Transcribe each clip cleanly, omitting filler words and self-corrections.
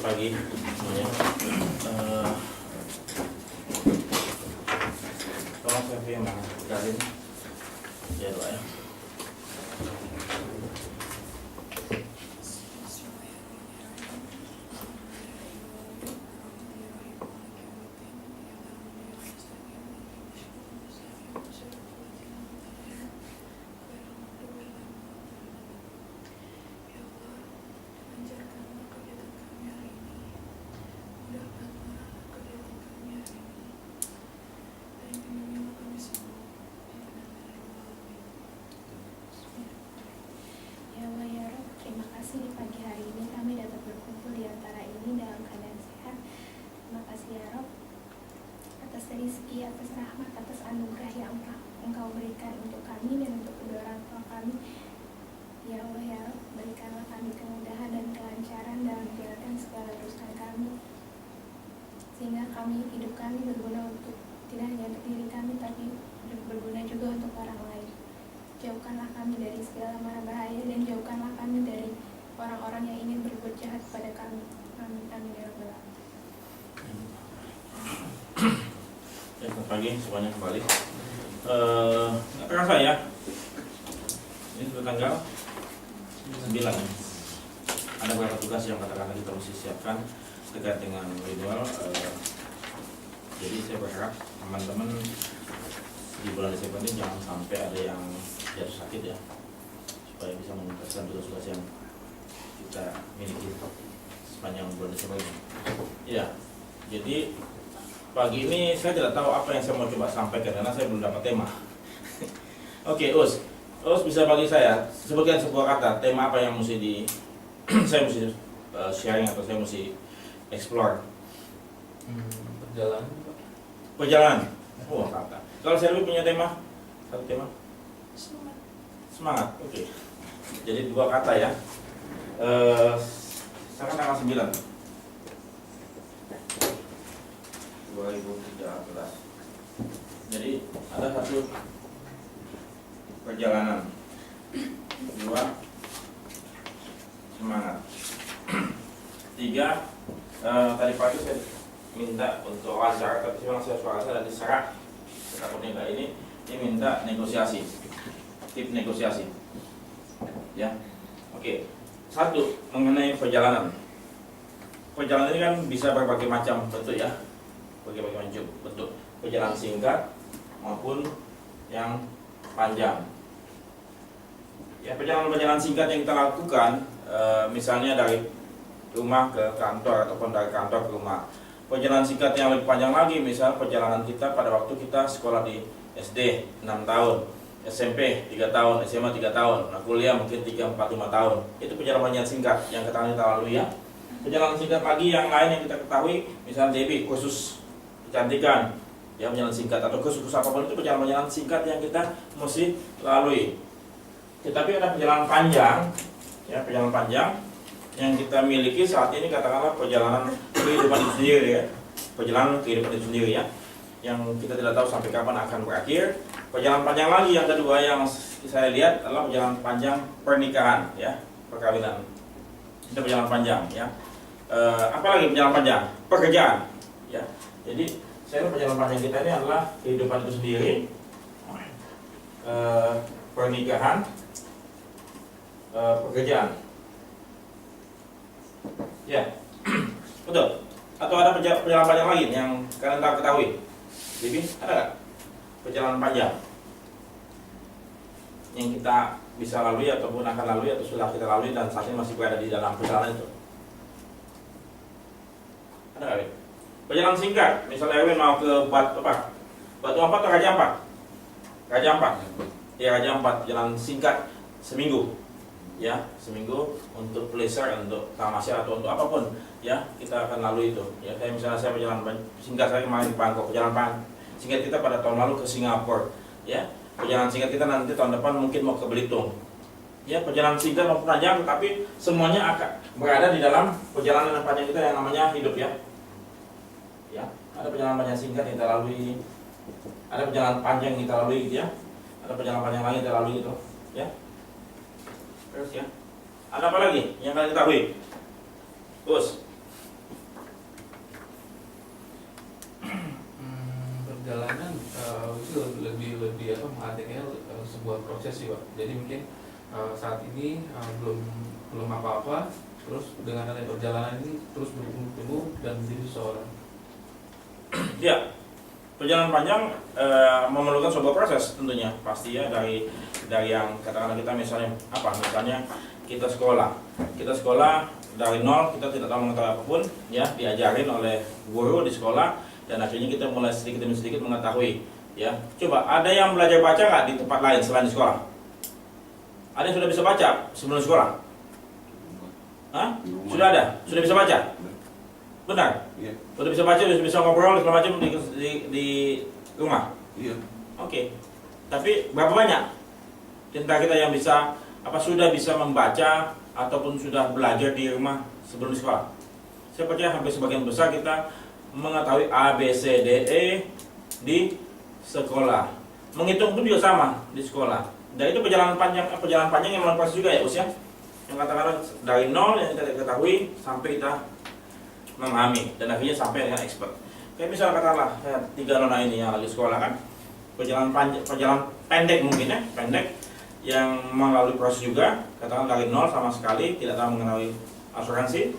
pagi semuanya. Tolong saya yang mengadakan ya doa ya. Di pagi hari ini kami dapat berkumpul di antara ini dalam keadaan sehat. Terima kasih ya Rob atas rezeki, atas rahmat, atas anugerah yang Engkau berikan untuk kami dan untuk kedua orang tua kami. Ya Allah ya Rob, berikanlah kami kemudahan dan kelancaran dalam menjalankan segala urusan kami, sehingga hidup kami berguna untuk tidak hanya untuk diri kami, tapi berguna juga untuk orang lain. Jauhkanlah kami dari segala mara bahaya dan jauhkanlah kami dari orang-orang yang ingin berbuat jahat kepada kami. Amin, amin ya Rabbal Alamin. Ya, selamat pagi semuanya kembali. Nggak terasa ya, ini sudah tanggal 9 ya. Ada beberapa tugas yang katakanlah kita mesti siapkan terkait dengan renewal. Jadi saya berharap teman-teman di bulan Desember ini jangan sampai ada yang jatuh sakit ya, supaya bisa menuntaskan tugas-tugas yang kita miliki sepanjang bulan Desember ini. Ya, jadi pagi ini saya tidak tahu apa yang saya mau coba sampaikan karena saya belum dapat tema. Oke, Us bisa bagi saya sebutkan sebuah kata tema apa yang mesti saya mesti sharing atau saya mesti explore. Perjalanan. Oh, kata. Kalau saya lebih punya tema, satu tema. Semangat. Oke. Jadi dua kata ya. Sekarang tanggal 9 2013. Jadi ada satu perjalanan, dua semangat, tiga tadi pagi saya minta untuk wawancara, tapi saya suara saya diserak takutnya kayak ini minta negosiasi, tip negosiasi ya. Oke. Satu, mengenai perjalanan ini kan bisa berbagai macam bentuk ya, berbagai macam bentuk, perjalanan singkat maupun yang panjang ya. Perjalanan singkat yang kita lakukan misalnya dari rumah ke kantor ataupun dari kantor ke rumah. Perjalanan singkat yang lebih panjang lagi, misal perjalanan kita pada waktu kita sekolah di SD 6 tahun, SMP 3 tahun, SMA 3 tahun, nah kuliah mungkin 3, 4, 5 tahun. Itu perjalanan singkat yang kita lalui ya. Perjalanan singkat lagi yang lain yang kita ketahui, misalnya JB, kursus kecantikan ya, perjalanan singkat atau kursus apapun itu perjalanan singkat yang kita mesti lalui. Tetapi ada perjalanan panjang ya, perjalanan panjang yang kita miliki saat ini, katakanlah perjalanan kehidupan itu sendiri ya, perjalanan kehidupan itu sendiri ya, yang kita tidak tahu sampai kapan akan berakhir. Perjalanan panjang lagi yang kedua yang saya lihat adalah perjalanan panjang pernikahan ya, perkawinan. Itu perjalanan panjang ya. Apalagi perjalanan panjang pekerjaan ya. Jadi saya perjalanan panjang kita ini adalah kehidupan itu sendiri, pernikahan, pekerjaan. Ya, betul. Atau ada perjalanan panjang lain yang kalian tak ketahui? Jadi ada nggak perjalanan panjang yang kita bisa lalui ataupun akan lalui atau sudah kita lalui dan saat ini masih berada di dalam perjalanan itu? Ada nggak? Perjalanan singkat, misalnya Erwin mau ke Batu Ampat atau Raja Ampat? Raja Ampat, ya Raja Ampat, perjalanan singkat seminggu. Ya, seminggu untuk pleasure, untuk tamasya atau untuk apapun ya, kita akan lalui itu ya. Saya perjalanan singkat saya kemarin di Bangkok, perjalanan singkat kita pada tahun lalu ke Singapura ya. Perjalanan singkat kita nanti tahun depan mungkin mau ke Belitung ya. Perjalanan singkat maupun panjang, tapi semuanya akan berada di dalam perjalanan panjang kita yang namanya hidup ya. Ya, ada perjalanan panjang singkat yang kita lalui, ada perjalanan panjang yang kita lalui gitu ya, ada perjalanan panjang lagi yang kita lalui gitu ya. Terus ya, ada apa lagi yang kalian ketahui? Terus, artinya sebuah proses sih Pak. Jadi mungkin saat ini belum apa-apa, terus dengan adanya perjalanan ini terus bertumbuh dan menjadi seseorang. Ya, perjalanan panjang memerlukan sebuah proses tentunya pasti ya, dari yang katakanlah kita misalnya kita sekolah dari nol, kita tidak tahu mengetahui apapun ya, diajarin oleh guru di sekolah dan akhirnya kita mulai sedikit demi sedikit mengetahui ya. Coba ada yang belajar baca nggak di tempat lain selain di sekolah? Ada yang sudah bisa baca sebelum sekolah? Hah? Sudah ada? Sudah bisa baca? Benar? Iya. Sudah bisa baca, sudah bisa ngobrol segala macam di rumah? Iya. Oke. Tapi berapa banyak cinta kita yang bisa sudah bisa membaca ataupun sudah belajar di rumah sebelum di sekolah? Saya percaya hampir sebagian besar kita mengetahui A, B, C, D, E di sekolah. Menghitung pun juga sama di sekolah. Dan itu perjalanan panjang yang melalui proses juga ya usia. Yang katakanlah dari nol yang kita ketahui sampai kita memahami dan akhirnya sampai dengan expert. Kayak misalnya katakanlah 3 nona ini yang lagi sekolah kan, perjalanan pendek mungkin ya, pendek yang melalui proses juga, katakan dari nol sama sekali tidak tahu mengenai asuransi,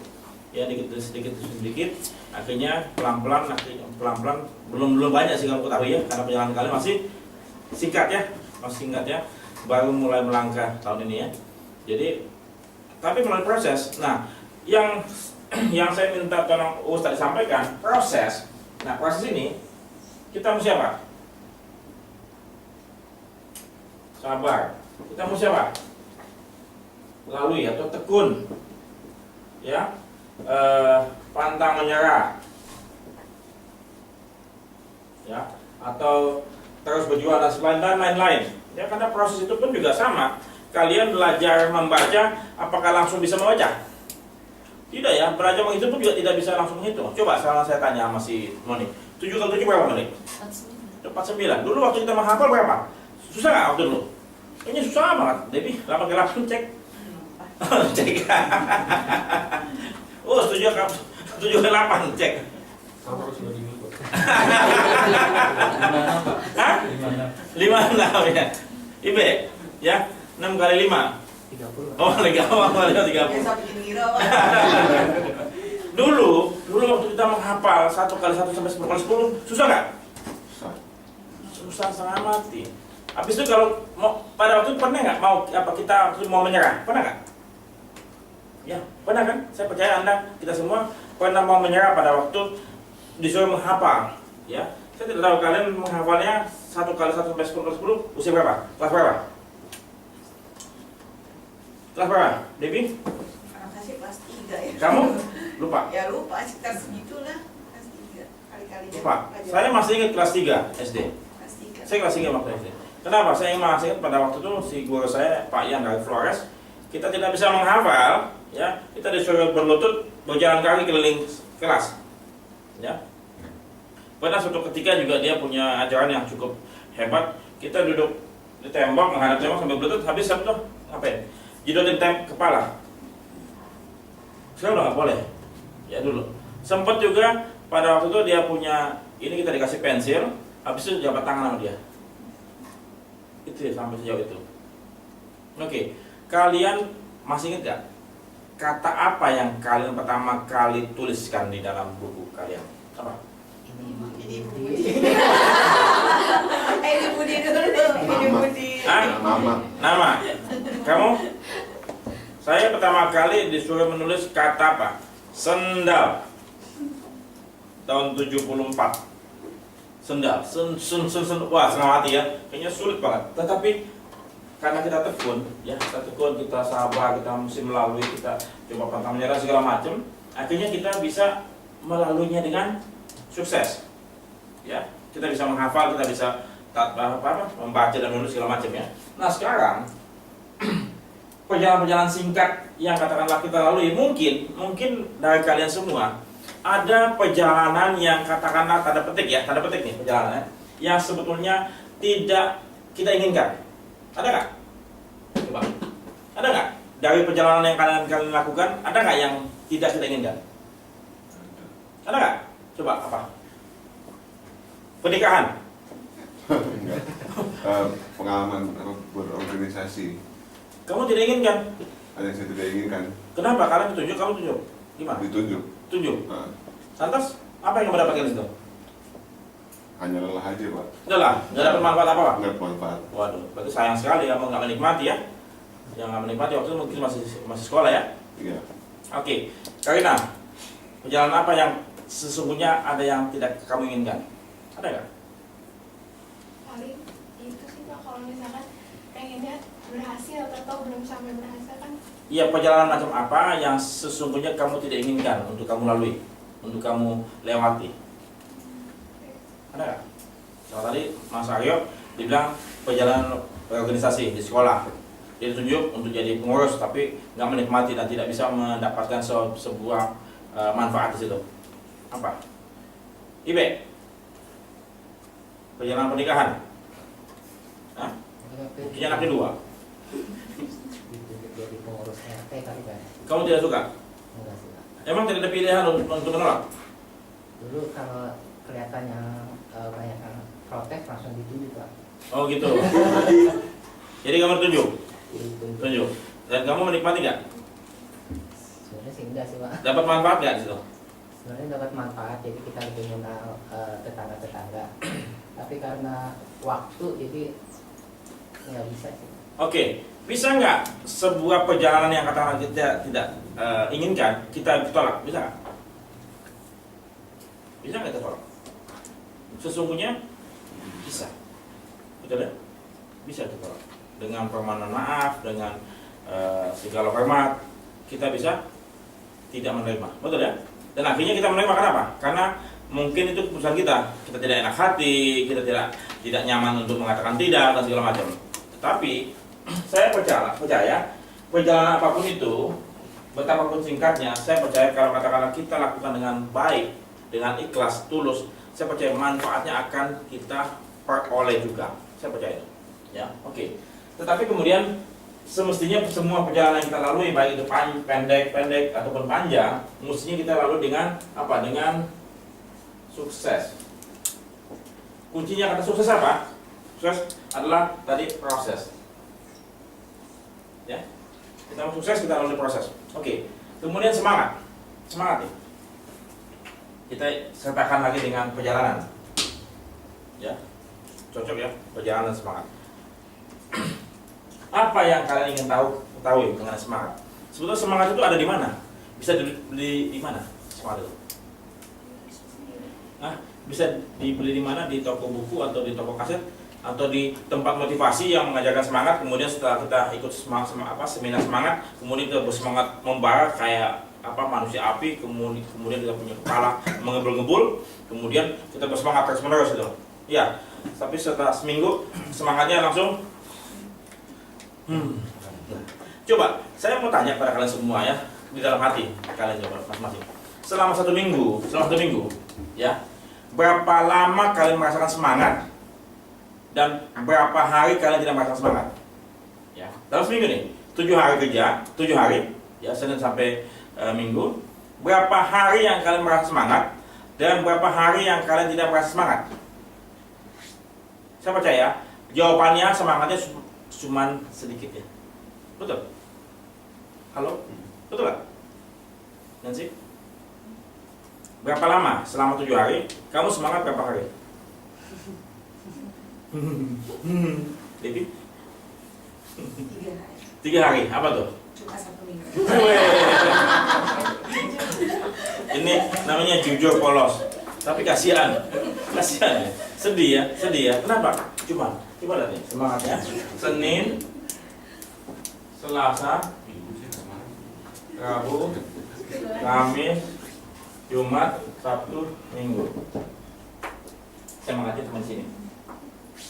ya sedikit akhirnya pelan-pelan belum banyak sih kalau ketahui ya, karena perjalanan kalian masih singkat ya, baru mulai melangkah tahun ini ya. Jadi tapi melalui proses. Nah, yang saya minta tolong Ustaz disampaikan proses. Nah, proses ini kita mesti apa? Sabar. Kita mesti apa? Lalui atau tekun. Ya. Pantang menyerah. Ya, atau terus berjuang dan lain-lain. Ya, karena proses itu pun juga sama. Kalian belajar membaca, apakah langsung bisa membaca? Tidak ya, belajar menghitung pun juga tidak bisa langsung menghitung. Coba sekarang saya tanya sama si Moni, 7 kali 7 berapa Moni? 49. Dulu waktu kita menghafal berapa? Susah nggak waktu dulu? Kayaknya susah banget. Debbie, 8 kali 8 cek. Cek. Oh, 7 kali 8 cek. Sama sudah dimiliki. Hah? 56 ya. Ibe, ya 6 kali 5 30. Oh, lagi awal 30. Dulu waktu kita menghafal 1 kali 1 sampai 10 kali 10, susah nggak? Susah setengah mati. Habis itu kalau pada waktu itu pernah nggak kita mau menyerah? Pernah nggak? Ya, pernah kan? Saya percaya kita semua pernah mau menyerah pada waktu disuruh menghafal. Ya, saya tidak tahu kalian menghafalnya 1 kali 1 sampai 10 kali 10 usia berapa? Kelas berapa? Kelas berapa? Debbie? Anak kasih kelas 3 ya. Kamu? Lupa? Ya lupa, sekitar segitulah. Kelas 3. Kali-kali Lupa? Saya masih ingat kelas 3 SD. Kelas 3. Saya kelas 3 waktu SD. Kenapa? Saya masih ingat pada waktu itu si guru saya, Pak Ian dari Flores, kita tidak bisa menghafal, ya, kita disuruh berlutut, berjalan kaki keliling kelas. Ya. Pada suatu ketika juga dia punya ajaran yang cukup hebat. Kita duduk di tembok, menghadap tembok sambil berlutut, habis itu ngapain? Jidotin kepala. Sekarang udah nggak boleh. Ya dulu. Sempat juga pada waktu itu dia punya, ini kita dikasih pensil, habis itu jabat tangan sama dia. Itu ya, sampai sejauh itu. Oke, kalian masih ingat gak kata apa yang kalian pertama kali tuliskan di dalam buku kalian? Apa? Ini Budi. Ini Budi dulu. Ini Budi. Nama. Kamu? Saya pertama kali disuruh menulis kata apa? Sendal. Tahun 74. Sendal. Wah, setengah mati ya. Kayaknya sulit banget. Tetapi karena kita tekun, ya, kita sabar, kita mesti melalui, kita coba pantang menyerah segala macam. Akhirnya kita bisa melaluinya dengan sukses. Ya, kita bisa menghafal, kita bisa membaca dan menulis segala macam ya. Nah, sekarang perjalanan-perjalanan singkat yang katakanlah kita lalui, mungkin dari kalian semua ada perjalanan yang katakanlah tanda petik nih perjalanan yang sebetulnya tidak kita inginkan. Ada nggak? Coba. Ada nggak? Dari perjalanan yang kalian lakukan, ada nggak yang tidak kita inginkan? Ada nggak? Coba apa? Pernikahan. Enggak. Pengalaman apa, berorganisasi. Kamu tidak inginkan? Ada yang saya tidak inginkan. Kenapa? Karena ditunjuk, kamu tunjuk. Gimana? Ditunjuk. Tunjuk. Nah, Lantas, apa yang kamu dapatkan di situ? hanya lelah aja Pak. Udah lah, nggak dapat manfaat apa-apa. Nggak bermanfaat. Waduh, berarti sayang sekali kamu nggak menikmati ya. Yang nggak menikmati waktu itu mungkin masih sekolah ya. Iya. Oke, Karina, perjalanan apa yang sesungguhnya ada yang tidak kamu inginkan? Ada nggak? Paling itu sih Pak, kalau misalkan pengennya berhasil atau belum sampai berhasil kan. Iya, perjalanan macam apa yang sesungguhnya kamu tidak inginkan untuk kamu lalui, untuk kamu lewati? Ada nggak? Soal tadi Mas Aryo dibilang perjalanan organisasi di sekolah, dia ditunjuk untuk jadi pengurus tapi nggak menikmati dan tidak bisa mendapatkan sebuah manfaat di situ. Apa? Ibe, perjalanan pernikahan. Hah? Punya anak kedua. Jadi pengurus RT kali Pak. Kamu tidak suka? Enggak sih Pak. Emang tidak ada pilihan untuk menolak? Dulu kalau kelihatannya banyak yang protes langsung ditunjuk Pak. Oh gitu. Jadi kamu tunjuk, Ditunjuk. tunjuk. Dan kamu menikmati nggak? Sebenarnya sih enggak sih Pak. Dapat manfaat nggak di situ? Sebenarnya dapat manfaat, jadi kita lebih mengenal tetangga-tetangga. Tapi karena waktu jadi nggak bisa sih. Oke, bisa nggak sebuah perjalanan yang katakanlah kita tidak inginkan kita tolak? Bisa nggak? Bisa nggak kita tolak? Sesungguhnya bisa, betul ya? Bisa kita tolak dengan permohonan maaf, dengan segala hormat, kita bisa tidak menerima, betul ya? Dan akhirnya kita menerima kenapa? Karena mungkin itu keputusan kita tidak enak hati, kita tidak nyaman untuk mengatakan tidak dan segala macam. Tetapi saya percaya perjalanan apapun itu, betapapun singkatnya, saya percaya kalau katakanlah kita lakukan dengan baik, dengan ikhlas, tulus, saya percaya manfaatnya akan kita peroleh juga. Saya percaya itu. Ya, oke. Tetapi kemudian semestinya semua perjalanan yang kita lalui, baik itu pendek ataupun panjang, mestinya kita lalui dengan apa? Dengan sukses. Kuncinya kata sukses apa? Sukses adalah tadi proses. Ya, kita mau sukses, kita lalui proses. Oke. Kemudian semangat nih. Kita sertakan lagi dengan perjalanan. Ya, cocok ya, perjalanan semangat. Apa yang kalian ingin ketahui mengenai semangat? Sebetulnya semangat itu ada di mana? Bisa dibeli di mana semangat itu? Bisa dibeli di mana? Di toko buku atau di toko kaset atau di tempat motivasi yang mengajarkan semangat. Kemudian setelah kita ikut seminar semangat, kemudian kita bersemangat membara kayak manusia api, kemudian kita punya kepala mengebul-ngebul, kemudian kita bersemangat terus-menerus gitu. Ya, tapi setelah seminggu semangatnya langsung Coba, saya mau tanya pada kalian semua ya, di dalam hati kalian coba masing-masing. Selama satu minggu, ya, berapa lama kalian merasakan semangat dan berapa hari kalian tidak merasakan semangat? Ya, dalam seminggu nih, 7 hari kerja, 7 hari, ya, Senin sampai Minggu. Berapa hari yang kalian merasa semangat dan berapa hari yang kalian tidak merasa semangat? Saya percaya jawabannya semangatnya cuman sedikit ya. Betul? Halo? Betul gak? Nancy? Berapa lama selama 7 hari? Kamu semangat berapa hari? Debbie? 3 hari. 3 hari, apa tuh? Cuma 1 minggu. Ini namanya jujur polos. Tapi kasihan ya. Sedih ya. Kenapa? Coba lihat nih semangatnya. Senin, Selasa, Rabu, Kamis, Jumat, Sabtu, Minggu. Semangatnya cuma di sini.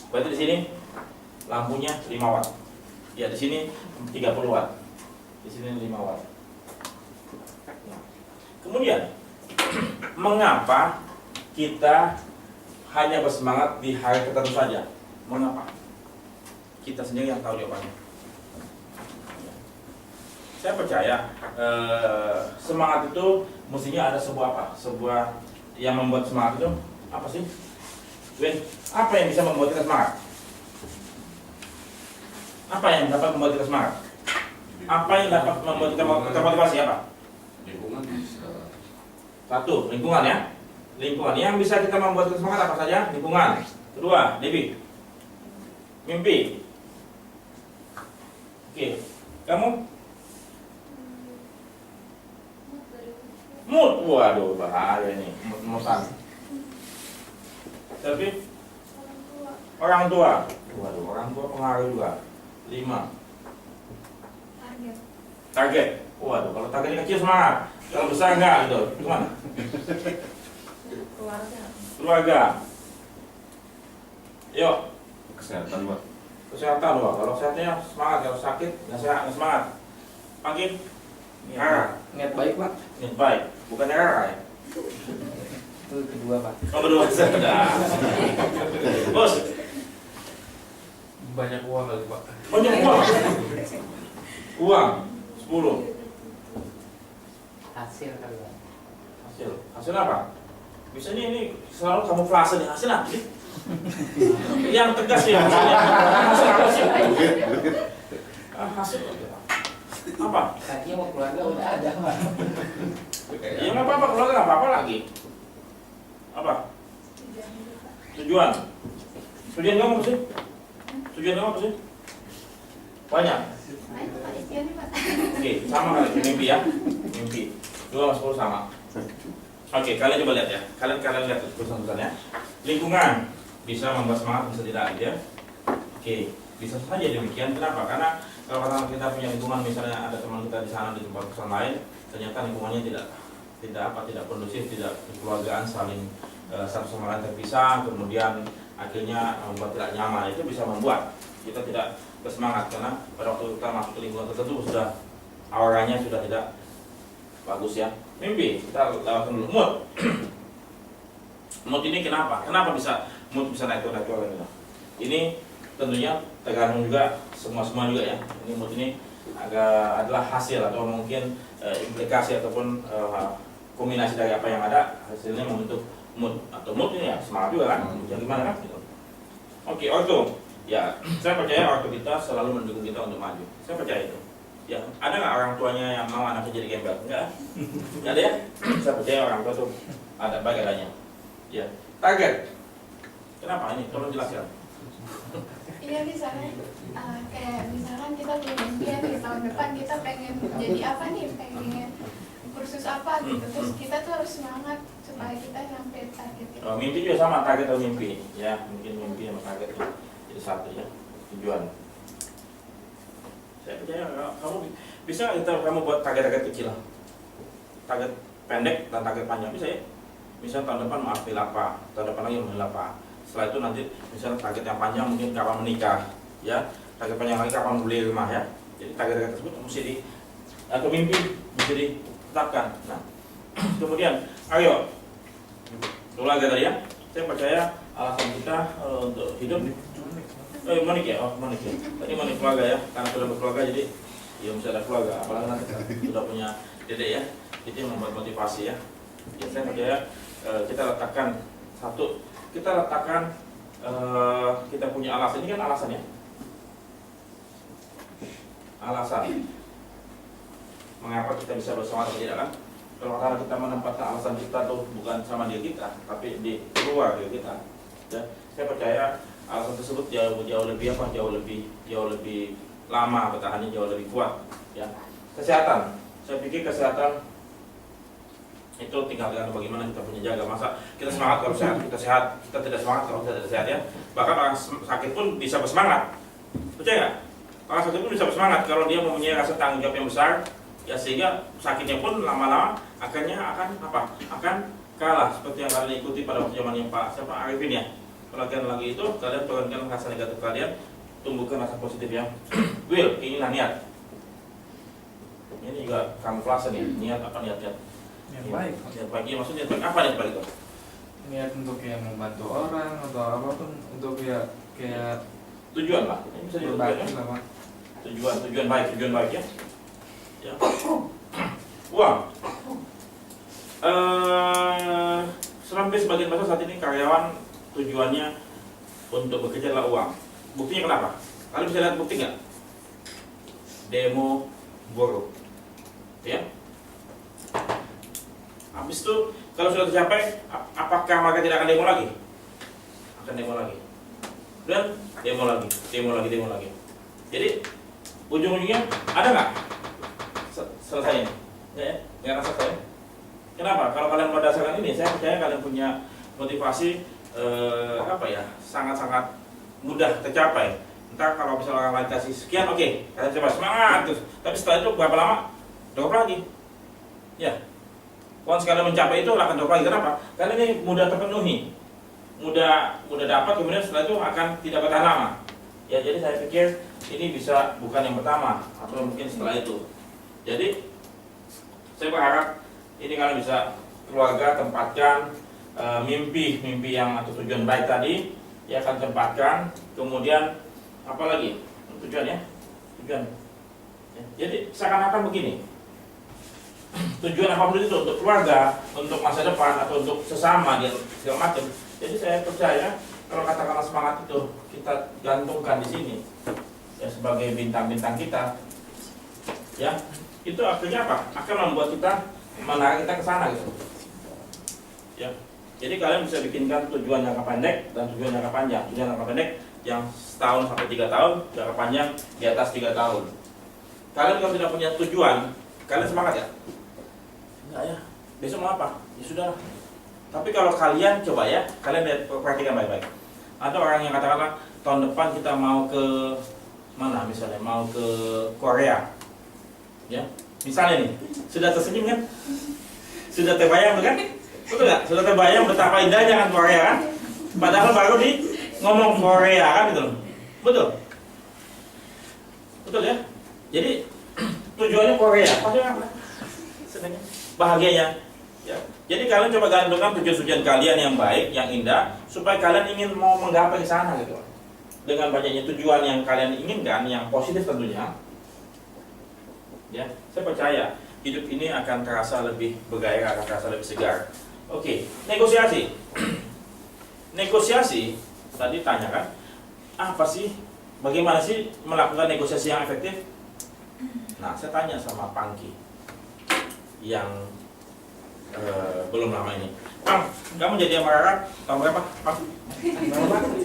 Berarti di sini lampunya 5 watt. Ya, di sini 30 watt. Di sini 5 watt. Nah, kemudian mengapa kita hanya bersemangat di hari tertentu saja? Mengapa? Kita sendiri yang tahu jawabannya. Saya percaya semangat itu mestinya ada sebuah yang membuat semangat itu apa sih? Win, apa yang bisa membuat kita semangat? Apa yang dapat membuat kita semangat? Apa yang dapat membuat kita termotivasi apa? Lingkungan bisa. Satu, lingkungan ya. Lingkungan yang bisa kita membuat kita semangat apa saja? Lingkungan. Kedua, Debbie. Mimpi. Oke, kamu? Mood. Waduh, bahaya nih. Mood-moodan. Tapi orang tua. Waduh, orang tua pengaruh juga. 5. Target. Target. Waduh, kalau targetnya kecil semangat. Kalau besar enggak gitu. Gimana? Keluarga. Keluarga. Yuk, Kesehatan Pak. kesehatan loh. Kalau sehatnya semangat, kalau sakit nggak sehat nggak semangat. Makin Rara, Niat baik Pak, niat baik, bukannya Rara ya. itu kedua Pak. Oh berdua sudah. Bos, Banyak uang kali Pak. banyak uang. Uang 10. Hasil kali Pak. Hasil apa? Biasanya ini selalu kamuflase nih hasil apa sih? Yang tegas ya hasilnya. Hasil apa sih? Hasil apa? Tadinya mau keluarga udah ada Pak. Ya nggak apa-apa, keluarga nggak apa-apa lagi. Apa? Tujuan. Tujuan kamu apa sih? Tujuan kamu apa sih? Banyak. Banyak Pak, isiannya Pak. Oke, sama kali mimpi ya. Mimpi. 2 sama 10 sama. Oke, kalian coba lihat ya. Kalian lihat tulisan-tulisannya. Lingkungan bisa membuat semangat, bisa tidak gitu ya. Oke, bisa saja demikian. Kenapa? Karena kalau katakan kita punya lingkungan, misalnya ada teman kita di sana di tempat kosan lain, ternyata lingkungannya tidak kondusif, tidak kekeluargaan, saling satu sama lain terpisah, kemudian akhirnya membuat tidak nyaman. Itu bisa membuat kita tidak bersemangat karena pada waktu kita masuk ke lingkungan tertentu sudah auranya sudah tidak bagus ya. Mimpi kita lewatkan dulu. Mood. Mood ini kenapa? Kenapa mood bisa naik turun? Ini tentunya tergantung juga semua juga ya. Ini mood ini adalah hasil atau mungkin implikasi ataupun kombinasi dari apa yang ada, hasilnya membentuk mood. Atau mood ini ya semangat juga kan? Jadi gimana kan? Gitu. Oke, ortu. Ya, saya percaya ortu kita selalu mendukung kita untuk maju. Saya percaya itu. Ya, ada nggak orang tuanya yang mau anaknya jadi gembel? Enggak. Enggak ada ya? Saya percaya orang tua tuh ada baik adanya. Ya, target. Kenapa ini? Tolong jelaskan. Iya misalnya kayak misalkan kita punya impian di tahun depan kita pengen jadi apa nih, pengen kursus apa gitu, terus kita tuh harus semangat supaya kita nyampe target itu. Oh, mimpi juga sama, target atau mimpi. Ya, mungkin mimpi sama target itu jadi satu ya, tujuan. Saya percaya kamu bisa kamu buat target-target kecil, target pendek dan target panjang bisa ya. Misal tahun depan mau ambil apa, tahun depan lagi mau ambil apa. Setelah itu nanti misalnya target yang panjang mungkin kapan menikah, ya. Target panjang lagi kapan beli rumah ya. Jadi target-target tersebut mesti atau mimpi mesti ditetapkan. Nah, kemudian ayo keluarga tadi ya. Saya percaya alasan kita untuk hidup. Monik ya, Monik ya. Tadi Monik keluarga ya, karena sudah berkeluarga jadi ya mesti ada keluarga. Apalagi nanti sudah punya dedek ya, itu yang membuat motivasi ya. Ya saya percaya kita letakkan satu, kita punya alasan. Ini kan alasan ya. Alasan mengapa kita bisa bersemangat atau tidak kan? Kalau karena kita menempatkan alasan kita tuh bukan sama diri kita, tapi di luar diri kita. Ya, saya percaya alasan tersebut jauh lebih lama bertahannya, jauh lebih kuat. Ya, kesehatan. Saya pikir kesehatan itu tinggal dengan bagaimana kita punya jaga. Masa kita semangat kalau sehat, kita sehat, kita tidak semangat kalau tidak sehat ya. Bahkan orang sakit pun bisa bersemangat. Percaya nggak? Orang sakit pun bisa bersemangat kalau dia mempunyai rasa tanggung jawab yang besar, ya sehingga sakitnya pun lama-lama akhirnya akan kalah seperti yang kalian ikuti pada waktu zamannya Pak Arifin ya. Pelatihan lagi itu kalian turunkan rasa negatif kalian, tumbuhkan rasa positif ya. Will, keinginan, niat. Ini juga kamuflase nih, niat apa niat-niat? Niat baik. Niat baik, ya maksudnya niat baik apa niat baik itu? Niat untuk yang membantu orang atau apapun untuk ya kayak Tujuan lah, ini bisa juga berbagi lah Pak. tujuan baik ya. Ya. Uang. Serambi sebagian besar saat ini karyawan tujuannya untuk bekerja adalah uang. Buktinya kenapa? Kalian bisa lihat bukti nggak? Demo buruh, ya. Habis itu kalau sudah tercapai, apakah mereka tidak akan demo lagi? Akan demo lagi, dan demo lagi, demo lagi, demo lagi. Jadi ujung-ujungnya ada nggak selesainya? Ya, nggak akan selesai. Kenapa? Kalau kalian berdasarkan ini, saya percaya kalian punya motivasi sangat-sangat mudah tercapai. Entah kalau misalnya kalian kasih sekian, oke, kalian coba semangat terus. Tapi setelah itu berapa lama? Drop lagi. Ya. Once kalian mencapai itu akan drop lagi. Kenapa? Karena ini mudah terpenuhi, mudah dapat, kemudian setelah itu akan tidak bertahan lama. Ya, jadi saya pikir ini bisa bukan yang pertama atau mungkin setelah itu. Jadi saya berharap ini kalian bisa keluarga tempatkan mimpi yang atau tujuan baik tadi, ya akan tempatkan. Kemudian apa lagi tujuan ya? Tujuan. Ya, jadi seakan-akan begini. Tujuan apapun itu untuk keluarga, untuk masa depan atau untuk sesama dan segala macam. Jadi saya percaya kalau katakanlah semangat itu kita gantungkan di sini, ya sebagai bintang-bintang kita, ya itu akhirnya apa? Akan membuat kita menarik kita ke sana gitu. Ya. Jadi kalian bisa bikinkan tujuan jangka pendek dan tujuan jangka panjang. Tujuan jangka pendek yang setahun sampai 3 tahun, jangka panjang di atas 3 tahun. Kalian kalau tidak punya tujuan, kalian semangat ya? Enggak ya. Besok mau apa? Ya sudah. Tapi kalau kalian coba ya, kalian lihat perhatikan baik-baik. Ada orang yang katakanlah tahun depan kita mau ke mana misalnya, mau ke Korea. Ya. Misalnya nih, sudah tersenyum kan? Sudah terbayang kan? Betul nggak? Sudah terbayang betapa indahnya kan Korea kan? Padahal baru di ngomong Korea kan gitu loh. Betul? Betul ya? Jadi tujuannya Korea, padahal senangnya, bahagianya. Ya. Jadi kalian coba gantungkan tujuan-tujuan kalian yang baik, yang indah, supaya kalian ingin mau menggapai ke sana gitu. Dengan banyaknya tujuan yang kalian inginkan, yang positif tentunya. Ya, saya percaya hidup ini akan terasa lebih bergairah, akan terasa lebih segar. Oke, negosiasi. Negosiasi tadi tanya kan, apa sih? Bagaimana sih melakukan negosiasi yang efektif? Nah, saya tanya sama Pangki yang belum lama ini. Pang, kamu jadi sama Rara tahun berapa? Pang?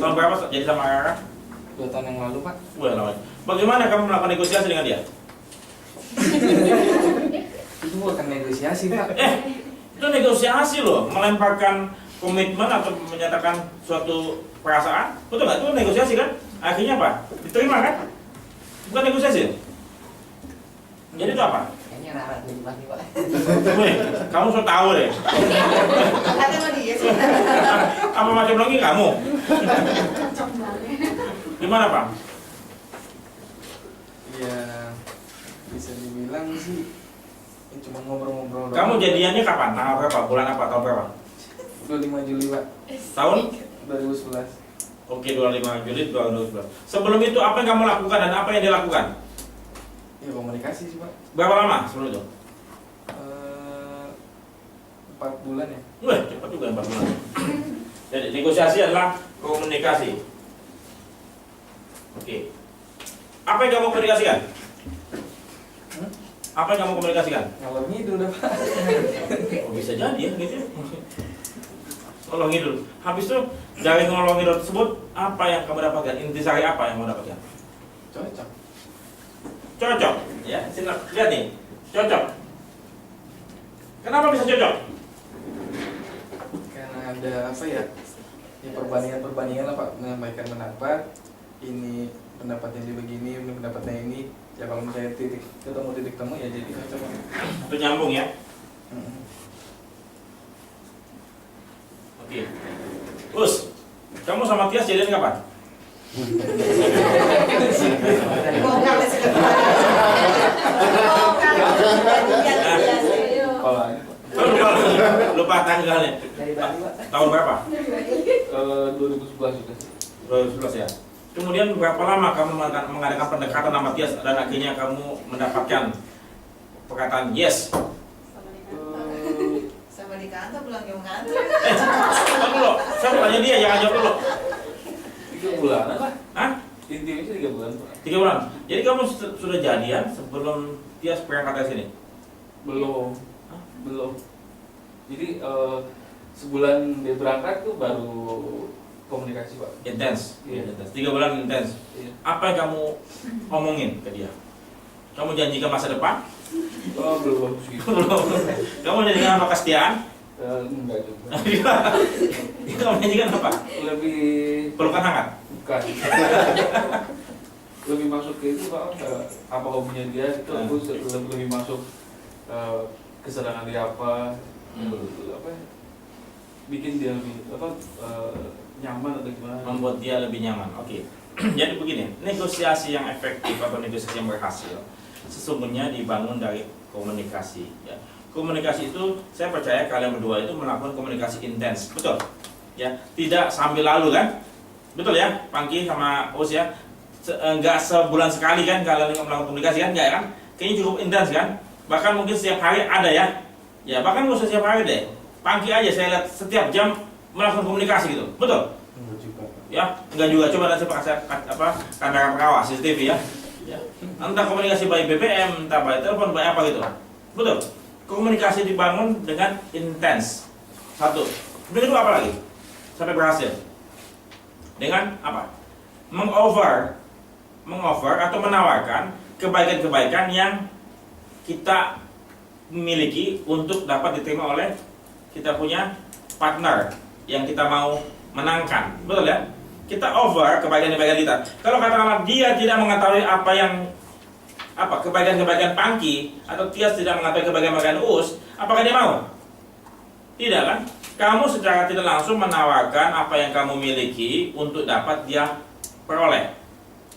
Tahun berapa jadi sama Rara? 2 tahun yang lalu, Pak. Bulan lama. Bagaimana kamu melakukan negosiasi dengan dia? Itu bukan negosiasi, Pak. Itu negosiasi loh, melemparkan komitmen atau menyatakan suatu perasaan, betul nggak? Itu negosiasi kan? Akhirnya apa? Diterima kan? Bukan negosiasi. Jadi itu apa? Kayaknya Rara jadi mati, Pak. Weh, kamu so tahu deh. Kata sama dia sih. Apa macam lagi kamu? Cocok banget. Gimana Pak? Ya, bisa dibilang sih cuma ngobrol-ngobrol doang. Kamu jadiannya kapan? Tanggal berapa? Bulan apa? Tahun berapa? 25 Juli, Pak. Tahun? 2011. Oke, 25 Juli 2012. Sebelum itu apa yang kamu lakukan dan apa yang dia lakukan? Ya komunikasi sih, Pak. Berapa lama sebelum itu? 4 bulan ya. Wah, cepat juga 4 bulan. Jadi negosiasi adalah komunikasi. Oke. Apa yang kamu komunikasikan? Apa yang kamu komunikasikan? Kalau ngidul udah, Pak. Oh, bisa jadi ya gitu. Ngolong ngidul. Habis itu dari ngolong ngidul tersebut apa yang kamu dapatkan? Intisari apa yang kamu dapatkan? Cocok. Cocok. Ya, sini lihat nih. Cocok. Kenapa bisa cocok? Karena ada apa ya? Ya perbandingan lah, Pak, menyampaikan pendapat. Ini pendapatnya dia begini, ini pendapatnya ini. Ya kalau misalnya ketemu titik temu ya jadi cocok. Itu nyambung ya. Mm-mm. Oke. Us, kamu sama Tias jadian kapan? Bongkar deh sekarang. Bongkar. Lupa tanggalnya. Dari Bali, Pak. Tahun berapa? 2011 juga sih. 2011 ya. Kemudian berapa lama kamu mengadakan pendekatan sama Tias dan akhirnya kamu mendapatkan perkataan yes? Sama di kantor pulang ke kantor. Tunggu loh, Saya tanya dia, jangan jawab dulu. 3 bulanan lah. Hah? Intinya sih 3 bulan Pak. 3 bulan. Jadi kamu sudah jadian sebelum dia berangkat ke sini? Belum. Hah? Belum. Jadi sebulan dia berangkat tuh baru komunikasi Pak. Intens. Iya. Intens. 3 bulan intens. Iya. Apa yang kamu omongin ke dia? Kamu janjikan masa depan? Oh belum segitu. Belum. Kamu janjikan apa kesetiaan? Enggak juga. Kamu janjikan apa? Lebih Pelukan hangat? bukan. Lebih masuk ke itu Pak, apa hobinya dia itu aku lebih masuk kesenangan dia apa, apa ya, bikin dia lebih nyaman atau gimana. Membuat dia lebih nyaman. Oke. Jadi begini, negosiasi yang efektif atau negosiasi yang berhasil sesungguhnya dibangun dari komunikasi. Ya. Komunikasi itu, saya percaya kalian berdua itu melakukan komunikasi intens, betul? Ya, tidak sambil lalu kan? Betul ya, Pangki sama Us ya? Enggak sebulan sekali kan kalian melakukan komunikasi kan? Enggak kan? Kayaknya cukup intens kan? Bahkan mungkin setiap hari ada ya? Ya, bahkan nggak usah setiap hari deh. Pangki aja saya lihat setiap jam melakukan komunikasi gitu, betul? Enggak juga. Ya, enggak juga. Coba nanti pakai kamera pengawas CCTV ya. Ya. Entah komunikasi by BBM, entah by telepon, by apa gitu. Betul. Komunikasi dibangun dengan intens. Satu. Kemudian kedua apa lagi? Sampai berhasil. Dengan apa? Mengover atau menawarkan kebaikan-kebaikan yang kita miliki untuk dapat diterima oleh kita punya partner yang kita mau menangkan. Betul ya? Kita over kebaikan-kebaikan kita. Kalau katakanlah dia tidak mengetahui kebaikan-kebaikan Pangki atau Tias tidak mengetahui kebaikan-kebaikan Us, apakah dia mau? Tidak kan? Kamu secara tidak langsung menawarkan apa yang kamu miliki untuk dapat dia peroleh.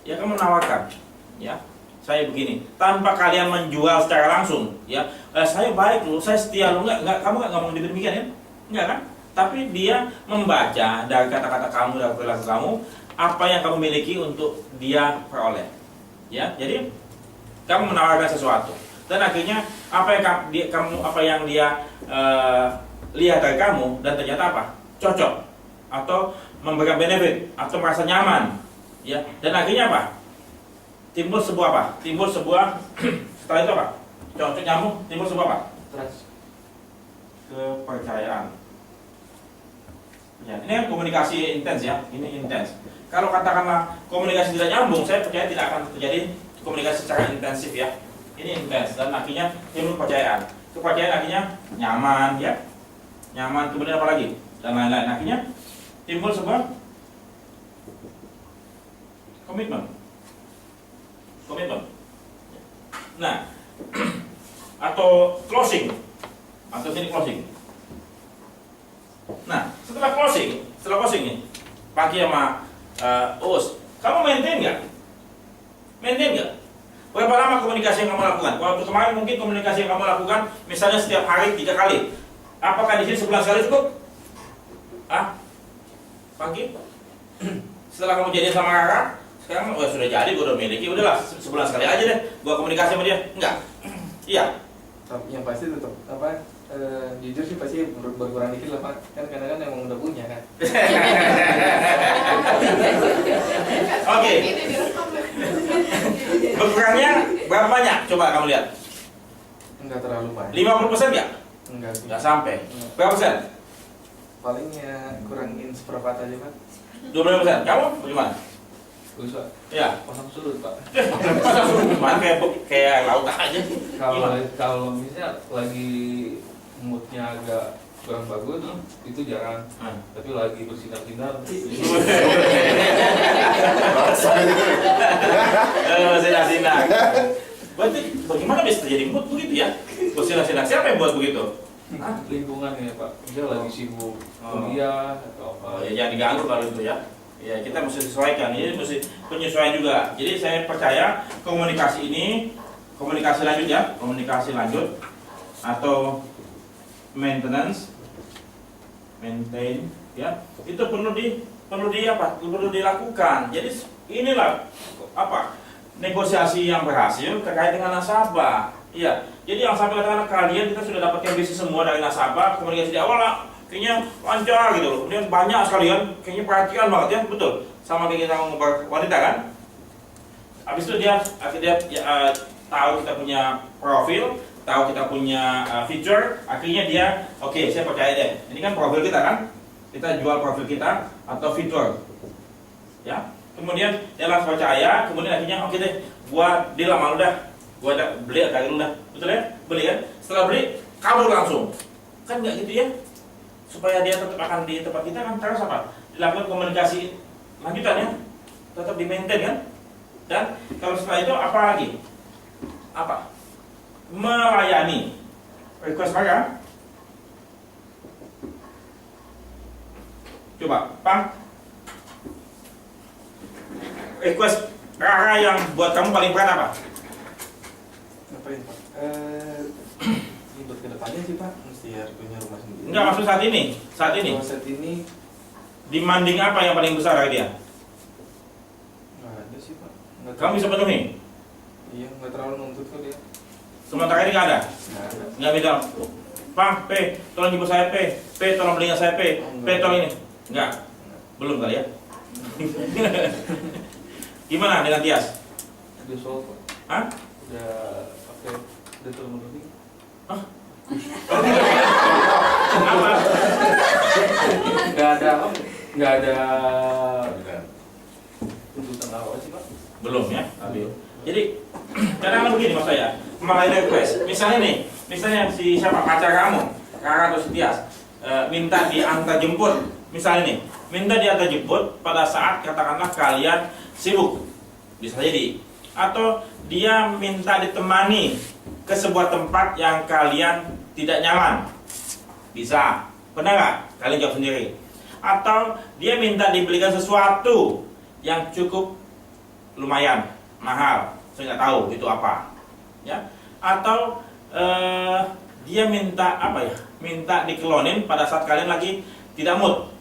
Ya, kamu menawarkan, ya. Saya begini, tanpa kalian menjual secara langsung, ya. Saya baik loh, saya setia loh, enggak, kamu enggak ngomong demikian ya? Enggak kan? Tapi dia membaca dari kata-kata kamu, dari perilaku kamu, apa yang kamu miliki untuk dia peroleh. Ya, jadi kamu menawarkan sesuatu dan akhirnya apa yang dia lihat dari kamu dan ternyata apa? Cocok atau memberikan benefit atau merasa nyaman, ya. Dan akhirnya apa? Timbul sebuah apa? Timbul sebuah setelah itu apa? Cocok nyambung, timbul sebuah apa? Trust. Kepercayaan. Ya, ini kan komunikasi intens ya, ini intens. Kalau katakanlah komunikasi tidak nyambung, saya percaya tidak akan terjadi komunikasi secara intensif ya. Ini intens dan akhirnya timbul kepercayaan. Kepercayaan akhirnya nyaman ya, nyaman kemudian apa lagi dan lain-lain. Akhirnya timbul sebuah komitmen. Nah, atau closing, atau sini closing. Nah, setelah closing nih, Pangki sama Us, kamu maintain nggak? Berapa lama komunikasi yang kamu lakukan? Waktu kemarin mungkin komunikasi yang kamu lakukan, misalnya setiap hari 3 kali. Apakah di sini sebulan sekali cukup? Pangki? Setelah kamu jadi sama Rara, sekarang sudah jadi, gue udah miliki, udahlah sebulan sekali aja deh, gue komunikasi sama dia. Enggak? Iya. Yang pasti tetap jujur sih pasti berkurang dikit lah Pak. Kan kadang-kadang emang udah punya kan. Oke. Berkurangnya berapa banyak? Coba kamu lihat. Enggak terlalu Pak. 50% nggak? Enggak sih. Nggak sampai. Berapa persen? Paling ya kurangin seperempat aja Pak. 25%. Kamu bagaimana? Bagus Pak. Ya. Pasang surut Pak. Gimana kayak laut aja. Kalau misalnya lagi moodnya agak kurang bagus, itu jarang. Tapi lagi bersinar-sinar. Bersinar-sinar. Berarti bagaimana bisa terjadi mood begitu ya? Bersinar-sinar. Siapa yang buat begitu? Lingkungannya Pak. Dia lagi sibuk kuliah atau apa. Ya jangan diganggu kalau itu ya. Ya kita mesti sesuaikan. Ini mesti penyesuaian juga. Jadi saya percaya komunikasi ini, komunikasi lanjut ya, komunikasi lanjut atau maintenance, maintain ya, itu perlu dilakukan. Jadi inilah apa negosiasi yang berhasil terkait dengan nasabah. Iya. Jadi yang sampai katakan kalian kita sudah dapatkan bisnis semua dari nasabah, komunikasi di awal kayaknya lancar gitu loh. Kemudian banyak sekali kan, kayaknya perhatian banget ya, betul. Sama kayak kita ngomong wanita kan. Habis itu dia ya, tahu kita punya profil, tahu kita punya feature, akhirnya dia, oke, saya percaya deh. Ini kan profil kita kan, kita jual profil kita atau fitur, ya. Kemudian dia langsung percaya, kemudian akhirnya oke deh, gua deal sama lu dah, gua beli dari lu dah, betul ya, beli kan? Setelah beli, kabur langsung, kan nggak gitu ya? Supaya dia tetap akan di tempat kita kan terus apa? Dilakukan komunikasi lanjutan ya, tetap di maintain kan? Dan kalau setelah itu apa lagi? Apa? Melayani request mereka. Coba, Pang. Request Rara yang buat kamu paling berat apa? Ngapain Pak? Ini buat kedepannya sih Pak, mesti harus punya rumah sendiri. Enggak, maksud saat ini. Saat ini. Kalau saat ini Demanding apa yang paling besar dari dia? nggak ada sih Pak. Nggak Kamu bisa penuhi? Iya, nggak terlalu nuntut kok dia. Sementara ini nggak ada? Nggak ada. Nggak bilang, Pang, P, tolong jemput saya P, tolong belinya saya P, tolong ini. Enggak, belum kali ya. Gimana dengan Tias? Udah solve, Pak. Hah? Udah termenuhi. Apa? Nggak ada tuntutan apa sih, Pak? Belum ya, Jadi kadang-kadang begini mas saya, melayani request. Misalnya nih, misalnya si siapa pacar kamu, Rara atau si Tias, minta diantar jemput. Misalnya nih, minta diantar jemput pada saat katakanlah kalian sibuk, bisa jadi. Atau dia minta ditemani ke sebuah tempat yang kalian tidak nyaman, bisa. Pernah nggak? Kalian jawab sendiri. Atau dia minta dibelikan sesuatu yang cukup lumayan mahal, saya nggak tahu itu apa, ya. Atau dia minta apa ya? Minta dikelonin pada saat kalian lagi tidak mood.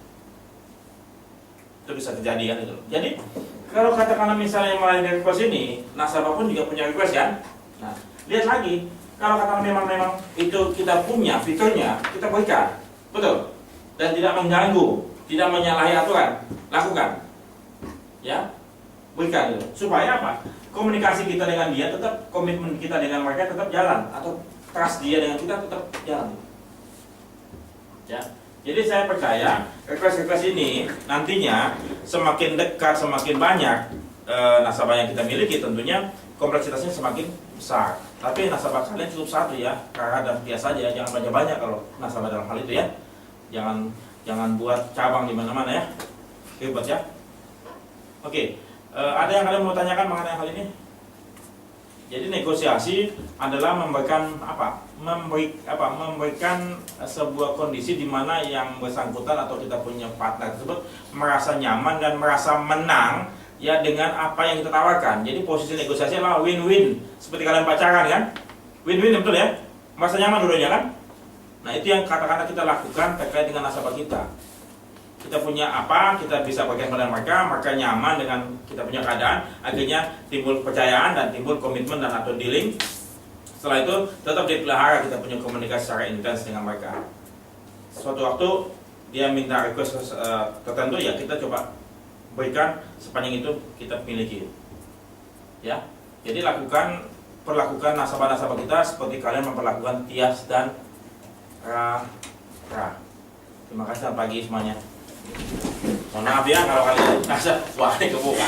Itu bisa terjadi kan itu. Jadi kalau katakanlah misalnya yang melayani request ini, nasabah pun juga punya request kan. Nah, lihat lagi. Kalau katakanlah memang itu kita punya fiturnya, kita berikan, betul. Dan tidak mengganggu, tidak menyalahi aturan, lakukan. Ya, berikan itu. Supaya apa? Komunikasi kita dengan dia tetap, komitmen kita dengan mereka tetap jalan, atau trust dia dengan kita tetap jalan. Ya. Jadi saya percaya request-request ini nantinya semakin dekat, semakin banyak nasabah yang kita miliki, tentunya kompleksitasnya semakin besar. Tapi nasabah kalian cukup satu ya, Rara dan Tias saja, jangan banyak-banyak kalau nasabah dalam hal itu ya. Jangan buat cabang di mana-mana ya, ribet ya. Oke, ada yang kalian mau tanyakan mengenai hal ini? Jadi negosiasi adalah memberikan apa? Memberikan sebuah kondisi di mana yang bersangkutan atau kita punya partner tersebut merasa nyaman dan merasa menang ya dengan apa yang kita tawarkan. Jadi posisi negosiasi adalah win-win, seperti kalian pacaran kan? Win-win betul ya? Merasa nyaman dulunya kan? Nah itu yang katakanlah kita lakukan terkait dengan nasabah kita. Kita punya apa, kita bisa bagian pada mereka nyaman dengan kita punya keadaan, akhirnya timbul kepercayaan dan timbul komitmen dan atau dealing. Setelah itu tetap dipelihara, kita punya komunikasi secara intens dengan mereka. Suatu waktu dia minta request tertentu ya kita coba berikan sepanjang itu kita miliki. Ya, jadi perlakukan nasabah-nasabah kita seperti kalian memperlakukan Tias dan Rara. Terima kasih, selamat pagi semuanya. Mohon maaf ya kalau kalian merasa wah ini kebuka.